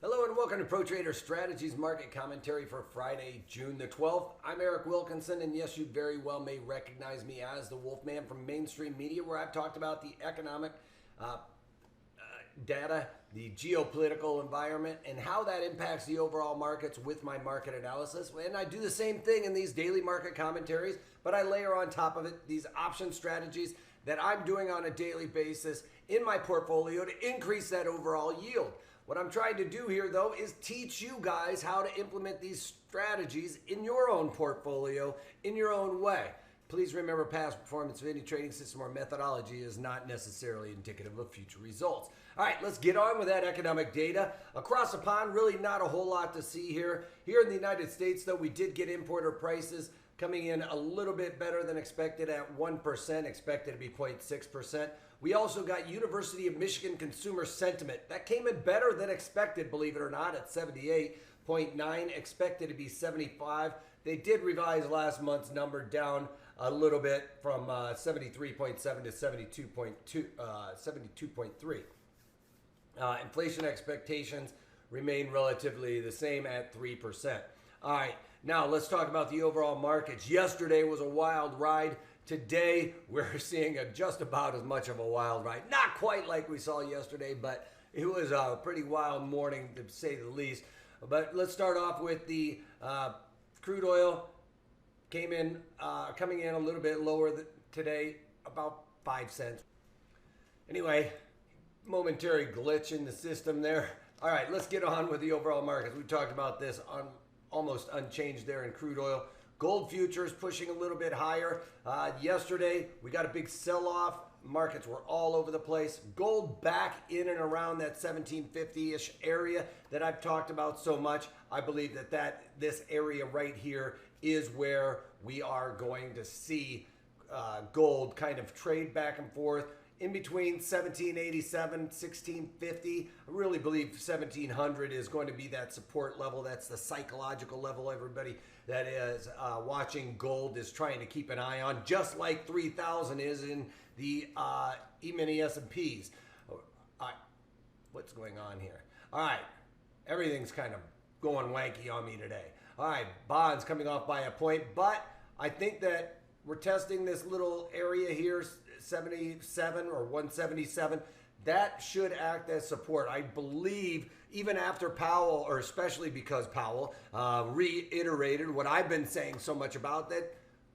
Hello and welcome to Pro Trader Strategies Market Commentary for Friday, June the 12th. I'm Eric Wilkinson, and yes, you very well may recognize me as the Wolfman from mainstream media, where I've talked about the economic data, the geopolitical environment, and how that impacts the overall markets with my market analysis. And I do the same thing in these daily market commentaries, but I layer on top of it these option strategies that I'm doing on a daily basis in my portfolio to increase that overall yield. What I'm trying to do here, though, is teach you guys how to implement these strategies in your own portfolio, in your own way. Please remember, past performance of any trading system or methodology is not necessarily indicative of future results. All right, let's get on with that economic data. Across the pond, really not a whole lot to see here. Here in the United States, though, we did get importer prices coming in a little bit better than expected at 1%, expected to be 0.6%. We also got University of Michigan consumer sentiment. That came in better than expected, believe it or not, at 78.9, expected to be 75. They did revise last month's number down a little bit from 73.7 to 72.3. Inflation expectations remain relatively the same at 3%. All right, now let's talk about the overall markets. Yesterday was a wild ride. Today, we're seeing just about as much of a wild ride. Not quite like we saw yesterday, but it was a pretty wild morning, to say the least. But let's start off with the crude oil. Coming in a little bit lower today, about 5 cents. Anyway, momentary glitch in the system there. All right, let's get on with the overall markets. We talked about this almost unchanged there in crude oil. Gold futures pushing a little bit higher. Yesterday, we got a big sell-off. Markets were all over the place. Gold back in and around that 1750-ish area that I've talked about so much. I believe that this area right here is where we are going to see gold kind of trade back and forth in between 1787, 1650. I really believe 1700 is going to be that support level. That's the psychological level everybody that is watching gold is trying to keep an eye on, just like 3000 is in the E-mini S&Ps. All right, what's going on here? All right, everything's kind of going wanky on me today. All right, bonds coming off by a point, but I think that we're testing this little area here, 77 or 177. That should act as support. I believe even after Powell, or especially because Powell reiterated what I've been saying so much about, that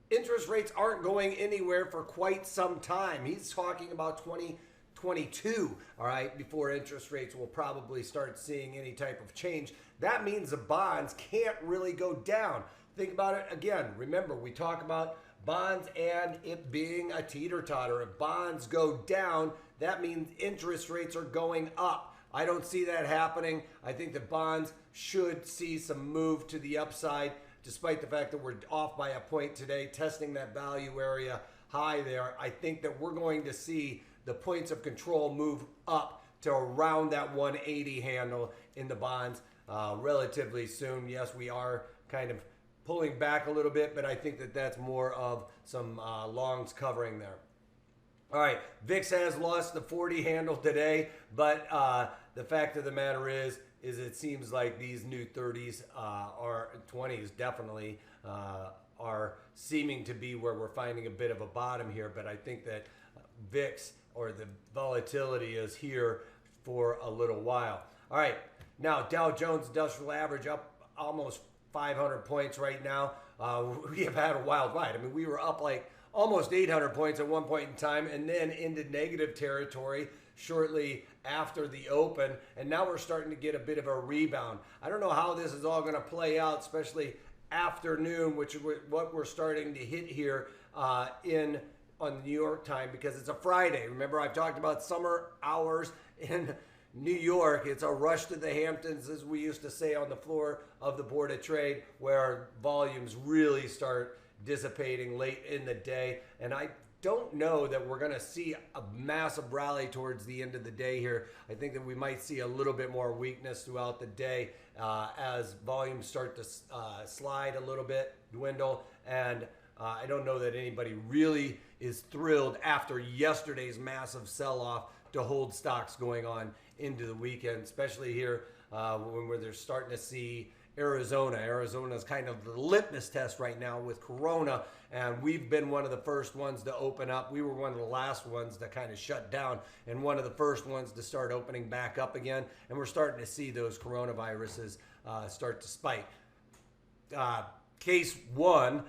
interest rates aren't going anywhere for quite some time. He's talking about 2022, all right, before interest rates will probably start seeing any type of change. That means the bonds can't really go down. Think about it again. Remember, we talk about bonds and it being a teeter-totter. If bonds go down, that means interest rates are going up. I don't see that happening. I think that bonds should see some move to the upside, despite the fact that we're off by a point today, testing that value area high there. I think that we're going to see the points of control move up to around that 180 handle in the bonds relatively soon. Yes, we are kind of pulling back a little bit, but I think that that's more of some longs covering there. All right, VIX has lost the 40 handle today, but the fact of the matter is it seems like these new 30s or 20s definitely are seeming to be where we're finding a bit of a bottom here, but I think that VIX, or the volatility, is here for a little while. All right, now Dow Jones Industrial Average up almost 500 points right now. We have had a wild ride. I mean, we were up like almost 800 points at one point in time and then into negative territory shortly after the open. And now we're starting to get a bit of a rebound. I don't know how this is all going to play out, especially afternoon, which is what we're starting to hit here on New York time, because it's a Friday. Remember, I've talked about summer hours in New York. It's a rush to the Hamptons, as we used to say on the floor of the Board of Trade, where volumes really start dissipating late in the day. And I don't know that we're going to see a massive rally towards the end of the day here. I think that we might see a little bit more weakness throughout the day as volumes start to slide a little bit, dwindle, and I don't know that anybody really is thrilled after yesterday's massive sell-off to hold stocks going on into the weekend, especially here when they're starting to see Arizona. Arizona is kind of the litmus test right now with Corona, and we've been one of the first ones to open up. We were one of the last ones to kind of shut down and one of the first ones to start opening back up again, and we're starting to see those coronaviruses start to spike. Case one,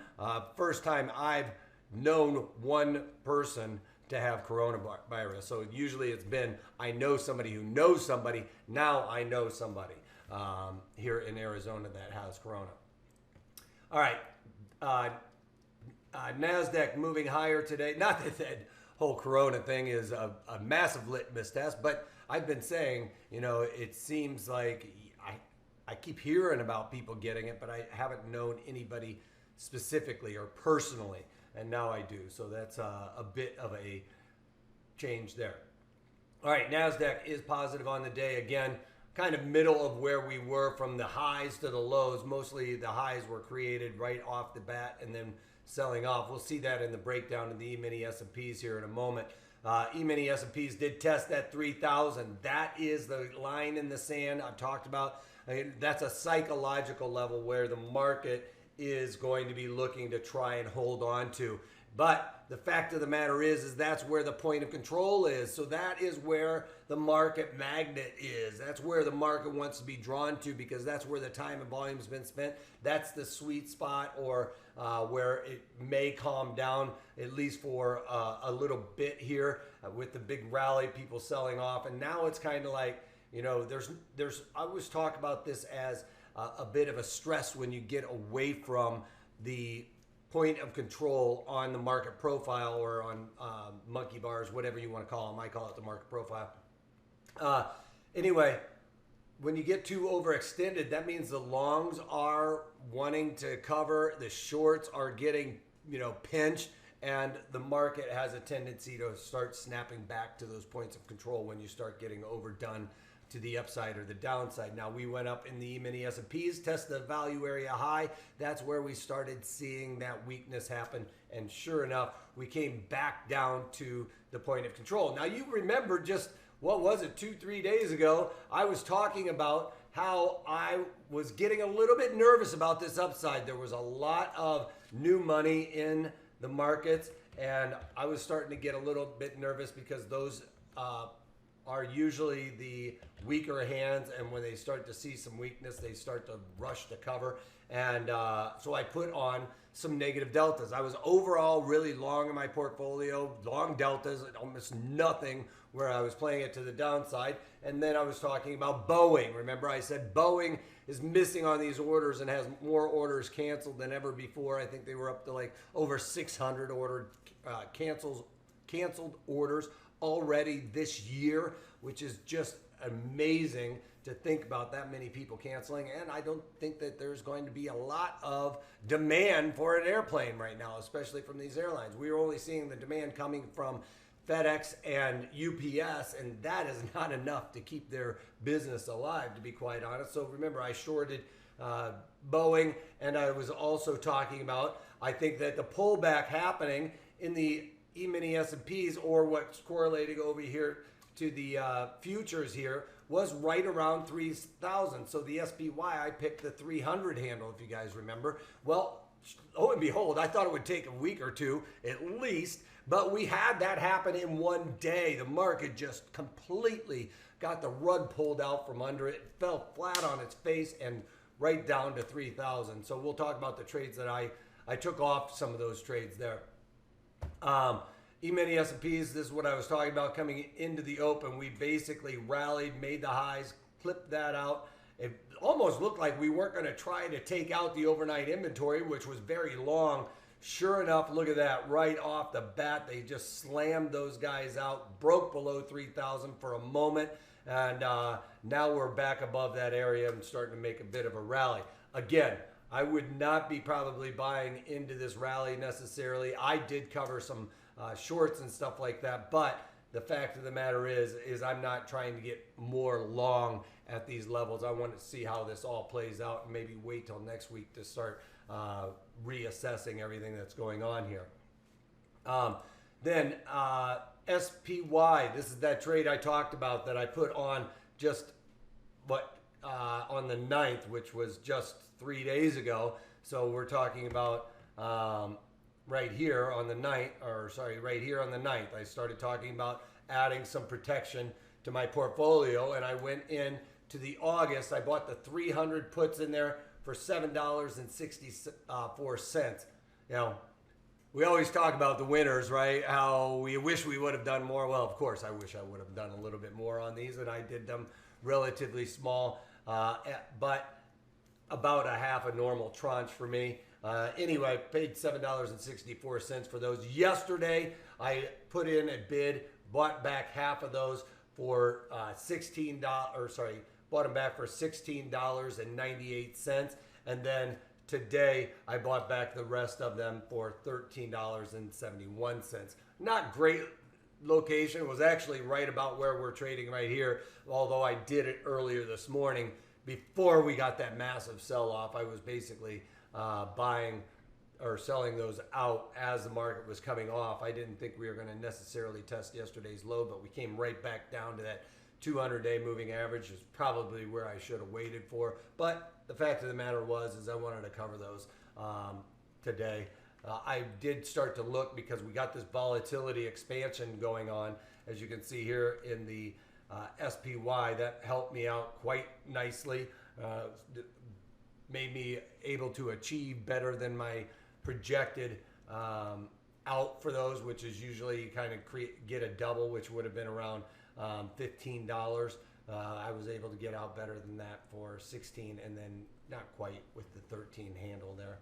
first time I've known one person to have coronavirus. So usually it's been, I know somebody who knows somebody. Now I know somebody here in Arizona that has corona. All right. NASDAQ moving higher today. Not that that whole corona thing is a massive litmus test, but I've been saying, you know, it seems like I keep hearing about people getting it, but I haven't known anybody specifically or personally, and now I do. So that's a bit of a change there. All right, NASDAQ is positive on the day. Again, kind of middle of where we were from the highs to the lows. Mostly the highs were created right off the bat and then selling off. We'll see that in the breakdown of the E-mini S&Ps here in a moment. E-mini S&Ps did test that 3,000. That is the line in the sand I've talked about. That's a psychological level where the market is going to be looking to try and hold on to. But the fact of the matter is that's where the point of control is. So that is where the market magnet is. That's where the market wants to be drawn to, because that's where the time and volume has been spent. That's the sweet spot, or where it may calm down, at least for a little bit here with the big rally, people selling off. And now it's kind of like, you know, I always talk about this as a bit of a stress when you get away from the point of control on the market profile or on monkey bars, whatever you want to call them. I call it the market profile. Anyway, when you get too overextended, that means the longs are wanting to cover, the shorts are getting, you know, pinched, and the market has a tendency to start snapping back to those points of control when you start getting overdone to the upside or the downside. Now, we went up in the E-mini S&Ps, tested the value area high. That's where we started seeing that weakness happen. And sure enough, we came back down to the point of control. Now, you remember just, what was it, 2-3 days ago, I was talking about how I was getting a little bit nervous about this upside. There was a lot of new money in the markets, and I was starting to get a little bit nervous because those are usually the weaker hands, and when they start to see some weakness, they start to rush to cover. And so I put on some negative deltas. I was overall really long in my portfolio, long deltas, almost nothing where I was playing it to the downside. And then I was talking about Boeing. Remember, I said Boeing is missing on these orders and has more orders canceled than ever before. I think they were up to like over 600 canceled orders already this year, which is just amazing to think about, that many people canceling. And I don't think that there's going to be a lot of demand for an airplane right now, especially from these airlines. We're only seeing the demand coming from FedEx and UPS, and that is not enough to keep their business alive, to be quite honest. So remember, I shorted Boeing, and I was also talking about, I think that the pullback happening in the E-mini S&Ps, or what's correlating over here to the futures here, was right around 3,000. So the SPY, I picked the 300 handle, if you guys remember. Well, oh and behold, I thought it would take a week or two at least, but we had that happen in one day. The market just completely got the rug pulled out from under it, fell flat on its face and right down to 3,000. So we'll talk about the trades that I took off, some of those trades there. E-mini S&Ps, this is what I was talking about coming into the open. We basically rallied, made the highs, clipped that out. It almost looked like we weren't going to try to take out the overnight inventory, which was very long. Sure enough, look at that, right off the bat, they just slammed those guys out, broke below 3,000 for a moment, and now we're back above that area and starting to make a bit of a rally. Again, I would not be probably buying into this rally necessarily. I did cover some shorts and stuff like that, but the fact of the matter is I'm not trying to get more long at these levels. I want to see how this all plays out and maybe wait till next week to start reassessing everything that's going on here. Then SPY, this is that trade I talked about that I put on just on the 9th, which was just 3 days ago. So we're talking about right here on the 9th, right here on the 9th, I started talking about adding some protection to my portfolio, and I went in to the August. I bought the 300 puts in there for $7.64. You know, we always talk about the winners, right? How we wish we would have done more. Well, of course, I wish I would have done a little bit more on these, and I did them relatively small, but about a half a normal tranche for me. Anyway, I paid $7.64 for those. Yesterday, I put in a bid, bought back half of those for bought them back for $16.98, and then today I bought back the rest of them for $13.71. Not great location. It was actually right about where we're trading right here, although I did it earlier this morning before we got that massive sell-off. I was basically buying or selling those out as the market was coming off. I didn't think we were going to necessarily test yesterday's low, but we came right back down to that 200-day moving average is probably where I should have waited for. But the fact of the matter is I wanted to cover those today. I did start to look because we got this volatility expansion going on. As you can see here in the SPY, that helped me out quite nicely. Made me able to achieve better than my projected out for those, which is usually you kind of get a double, which would have been around $15. I was able to get out better than that for 16, and then not quite with the 13 handle there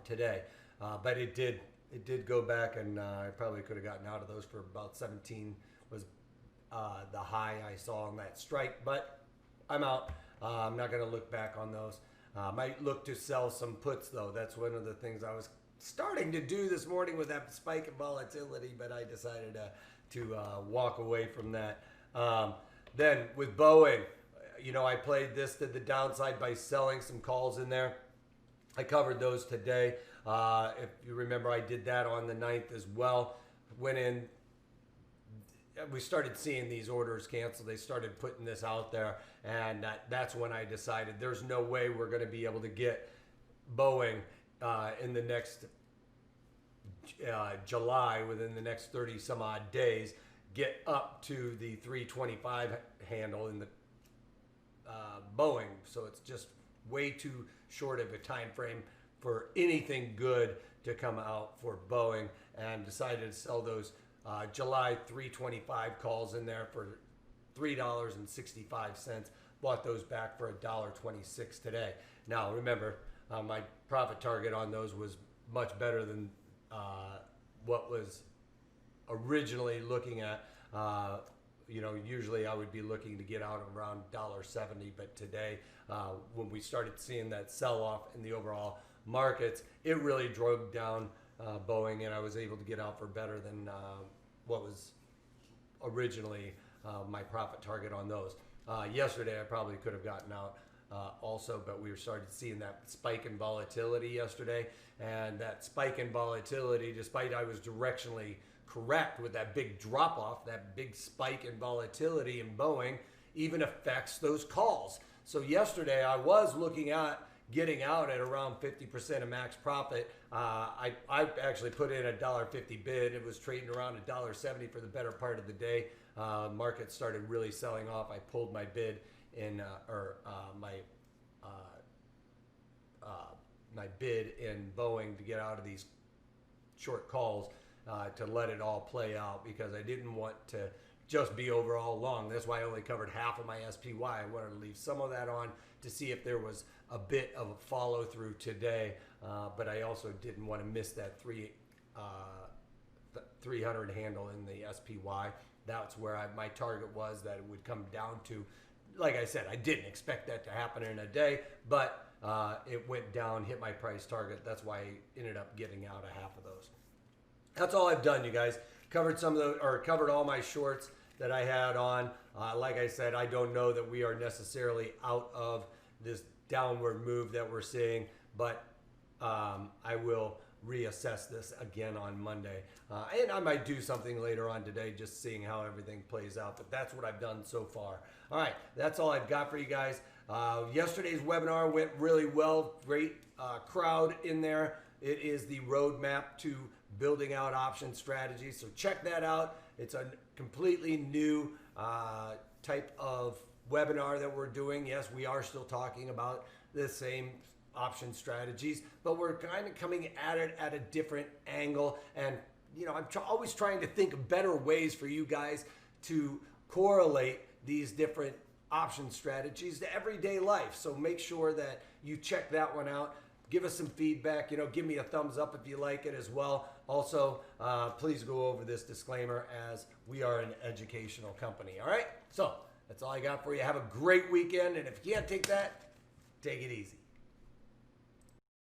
today. But it did go back, and I probably could have gotten out of those for about 17 was the high I saw on that strike. But I'm out. I'm not going to look back on those. Might look to sell some puts, though. That's one of the things I was starting to do this morning with that spike in volatility, but I decided to walk away from that. Then with Boeing, you know, I played this to the downside by selling some calls in there. I covered those today. If you remember, I did that on the 9th as well. Went in. We started seeing these orders cancel. They started putting this out there, and that's when I decided there's no way we're going to be able to get Boeing in the next July, within the next 30 some odd days, get up to the 325 handle in the Boeing. So it's just way too short of a time frame for anything good to come out for Boeing, and decided to sell those July 325 calls in there for $3.65. Bought those back for $1.26 today. Now remember, my profit target on those was much better than what was originally looking at. You know, usually I would be looking to get out around $1.70, but today, when we started seeing that sell-off in the overall markets, it really drove down Boeing, and I was able to get out for better than what was originally my profit target on those. Yesterday, I probably could have gotten out also, but we started seeing that spike in volatility yesterday, and that spike in volatility, despite I was directionally correct with that big drop off, that big spike in volatility in Boeing even affects those calls. So yesterday I was looking at getting out at around 50% of max profit. I actually put in a $1.50 bid. It was trading around $1.70 for the better part of the day. Market started really selling off. I pulled my bid in, my bid in Boeing to get out of these short calls, to let it all play out, because I didn't want to just be overall long. That's why I only covered half of my SPY. I wanted to leave some of that on to see if there was a bit of a follow through today, but I also didn't want to miss that 300 handle in the SPY. That's where my target was, that it would come down to. Like I said, I didn't expect that to happen in a day, but it went down, hit my price target. That's why I ended up getting out a half of those. That's all I've done, you guys. Covered covered all my shorts that I had on. Like I said, I don't know that we are necessarily out of this downward move that we're seeing, but I will reassess this again on Monday. And I might do something later on today, just seeing how everything plays out. But that's what I've done so far. All right, that's all I've got for you guys. Yesterday's webinar went really well. Great crowd in there. It is the roadmap to building out option strategies. So check that out. It's a completely new type of webinar that we're doing. Yes, we are still talking about the same option strategies, but we're kind of coming at it at a different angle. And you know, I'm always trying to think of better ways for you guys to correlate these different option strategies to everyday life. So make sure that you check that one out. Give us some feedback. You know, give me a thumbs up if you like it as well. Also, please go over this disclaimer as we are an educational company. All right. So that's all I got for you. Have a great weekend. And if you can't take that, take it easy.